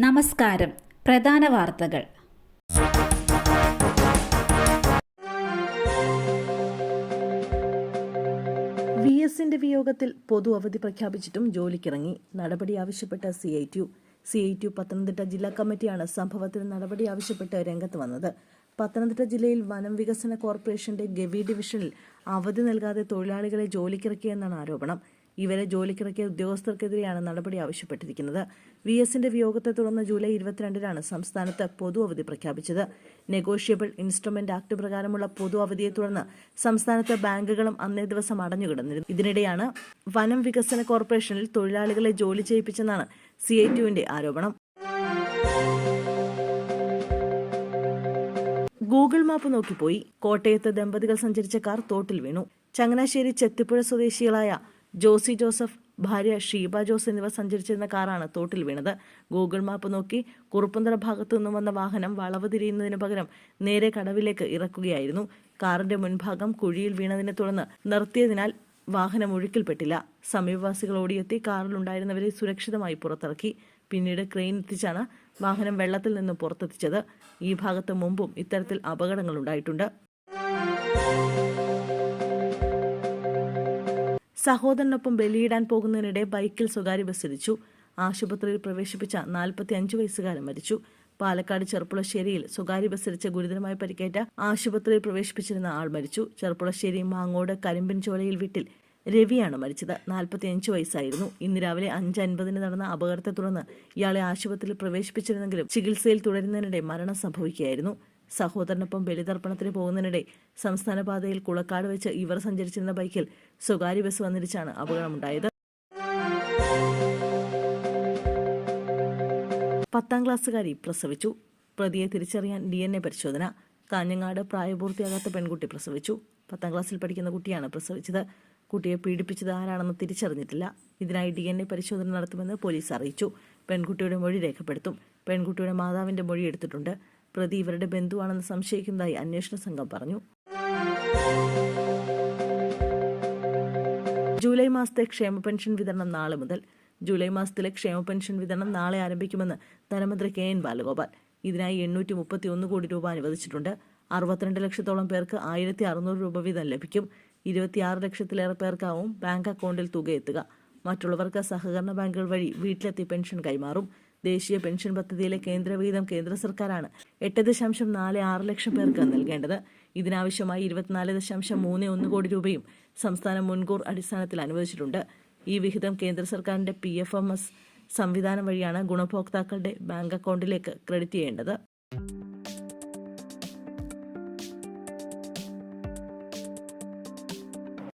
നമസ്കാരം. പ്രധാന വാർത്തകൾ. VSന്റെ വിയോഗത്തിൽ പൊതു അവധി പ്രഖ്യാപിച്ചിട്ടും ജോലിക്കിറങ്ങി. നടപടി ആവശ്യപ്പെട്ട CITU പത്തനംതിട്ട ജില്ലാ കമ്മിറ്റിയാണ് സംഭവത്തിൽ നടപടി ആവശ്യപ്പെട്ട് രംഗത്ത് വന്നത്. പത്തനംതിട്ട ജില്ലയിൽ വനം വികസന കോർപ്പറേഷന്റെ ഗവി ഡിവിഷനിൽ അവധി നൽകാതെ തൊഴിലാളികളെ ജോലിക്കിറക്കിയെന്നാണ് ആരോപണം. ഇവരെ ജോലിക്കിറക്കിയ ഉദ്യോഗസ്ഥർക്കെതിരെയാണ് നടപടി ആവശ്യപ്പെട്ടിരിക്കുന്നത്. VSന്റെ വിയോഗത്തെ തുടർന്ന് ജൂലൈ 22-നാണ് സംസ്ഥാനത്ത് പൊതു അവധി പ്രഖ്യാപിച്ചത്. നെഗോഷ്യബിൾ ഇൻസ്ട്രുമെന്റ് ആക്ട് പ്രകാരമുള്ള പൊതു അവധിയെ തുടർന്ന് സംസ്ഥാനത്ത് ബാങ്കുകളും അന്നേ ദിവസം അടഞ്ഞുകിടന്നിരുന്നു. ഇതിനിടെയാണ് വനം വികസന കോർപ്പറേഷനിൽ തൊഴിലാളികളെ ജോലി ചെയ്യിപ്പിച്ചെന്നാണ് CITUവിന്റെ ആരോപണം. ഗൂഗിൾ മാപ്പ് നോക്കിപ്പോയി. കോട്ടയത്ത് ദമ്പതികൾ സഞ്ചരിച്ച കാർ തോട്ടിൽ വീണു. ചങ്ങനാശ്ശേരി ചെത്തിപ്പുഴ സ്വദേശികളായ ജോസി ജോസഫ്, ഭാര്യ ഷീബ ജോസ് എന്നിവർ സഞ്ചരിച്ചിരുന്ന കാറാണ് തോട്ടിൽ വീണത്. ഗൂഗിൾ മാപ്പ് നോക്കി കുറുപ്പന്തറ ഭാഗത്തു നിന്നും വന്ന വാഹനം വളവ് തിരിയുന്നതിന് പകരം നേരെ കടവിലേക്ക് ഇറക്കുകയായിരുന്നു. കാറിന്റെ മുൻഭാഗം കുഴിയിൽ വീണതിനെ തുടർന്ന് നിർത്തിയതിനാൽ വാഹനം ഒഴുക്കിൽപ്പെട്ടില്ല. സമീപവാസികൾ ഓടിയെത്തി കാറിലുണ്ടായിരുന്നവരെ സുരക്ഷിതമായി പുറത്തിറക്കി. പിന്നീട് ക്രെയിൻ എത്തിച്ചാണ് വാഹനം വെള്ളത്തിൽ നിന്നും പുറത്തെത്തിച്ചത്. ഈ ഭാഗത്ത് മുമ്പും ഇത്തരത്തിൽ അപകടങ്ങൾ ഉണ്ടായിട്ടുണ്ട്. സഹോദരനൊപ്പം ബലിയിടാൻ പോകുന്നതിനിടെ ബൈക്കിൽ സ്വകാര്യ ബസ് ഇടിച്ചു. ആശുപത്രിയിൽ പ്രവേശിപ്പിച്ച 45 വയസ്സുകാരൻ മരിച്ചു. പാലക്കാട് ചെർപ്പുളശ്ശേരിയിൽ സ്വകാര്യ ബസ് ഇടിച്ച് ഗുരുതരമായി പരിക്കേറ്റ ആശുപത്രിയിൽ പ്രവേശിപ്പിച്ചിരുന്ന ആൾ മരിച്ചു. ചെർപ്പുളശ്ശേരി മാങ്ങോട് കരിമ്പിൻ ചോലയിൽ വീട്ടിൽ രവിയാണ് മരിച്ചത്. 45 വയസ്സായിരുന്നു. ഇന്ന് രാവിലെ 5:50 നടന്ന അപകടത്തെ തുടർന്ന് ഇയാളെ ആശുപത്രിയിൽ പ്രവേശിപ്പിച്ചിരുന്നെങ്കിലും ചികിത്സയിൽ തുടരുന്നതിനിടെ മരണം സംഭവിക്കുകയായിരുന്നു. സഹോദരനൊപ്പം ബലിതർപ്പണത്തിന് പോകുന്നതിനിടെ സംസ്ഥാന പാതയിൽ കുളക്കാട് വെച്ച് ഇവർ സഞ്ചരിച്ചിരുന്ന ബൈക്കിൽ സ്വകാര്യ ബസ് വന്നിടിച്ചാണ് അപകടമുണ്ടായത്. 10ാം ക്ലാസ്സുകാരി പ്രസവിച്ചു. പ്രതിയെ തിരിച്ചറിയാൻ DNA പരിശോധന. കാഞ്ഞങ്ങാട് പ്രായപൂർത്തിയാകാത്ത പെൺകുട്ടി പ്രസവിച്ചു. 10ാം ക്ലാസ്സിൽ പഠിക്കുന്ന കുട്ടിയാണ് പ്രസവിച്ചത്. കുട്ടിയെ പീഡിപ്പിച്ചത് ആരാണെന്ന് തിരിച്ചറിഞ്ഞിട്ടില്ല. ഇതിനായി DNA പരിശോധന നടത്തുമെന്ന് പോലീസ് അറിയിച്ചു. പെൺകുട്ടിയുടെ മൊഴി രേഖപ്പെടുത്തും. പെൺകുട്ടിയുടെ മാതാവിന്റെ മൊഴി എടുത്തിട്ടുണ്ട്. പ്രതി ഇവരുടെ ബന്ധുവാണെന്ന് സംശയിക്കുന്നതായി അന്വേഷണ സംഘം പറഞ്ഞു. ജൂലൈ മാസത്തെ ക്ഷേമ പെൻഷൻ വിതരണം നാളെ മുതൽ. ജൂലൈ മാസത്തിലെ ക്ഷേമ പെൻഷൻ വിതരണം നാളെ ആരംഭിക്കുമെന്ന് ധനമന്ത്രി KN ബാലഗോപാൽ. ഇതിനായി 831 കോടി രൂപ അനുവദിച്ചിട്ടുണ്ട്. 62 ലക്ഷത്തോളം പേർക്ക് 1600 രൂപ വീതം ലഭിക്കും. 26 ലക്ഷത്തിലേറെ പേർക്കാവും ബാങ്ക് അക്കൗണ്ടിൽ തുക എത്തുക. മറ്റുള്ളവർക്ക് സഹകരണ ബാങ്കുകൾ വഴി വീട്ടിലെത്തി പെൻഷൻ കൈമാറും. ദേശീയ പെൻഷൻ പദ്ധതിയിലെ കേന്ദ്ര വിഹിതം കേന്ദ്ര സർക്കാരാണ് 8.46 ലക്ഷം പേർക്ക് നൽകേണ്ടത്. ഇതിനാവശ്യമായി 24.31 കോടി രൂപയും സംസ്ഥാനം മുൻകൂർ അടിസ്ഥാനത്തിൽ അനുവദിച്ചിട്ടുണ്ട്. ഈ വിഹിതം കേന്ദ്ര സർക്കാരിന്റെ PFMS സംവിധാനം വഴിയാണ് ഗുണഭോക്താക്കളുടെ ബാങ്ക് അക്കൗണ്ടിലേക്ക് ക്രെഡിറ്റ് ചെയ്യേണ്ടത്.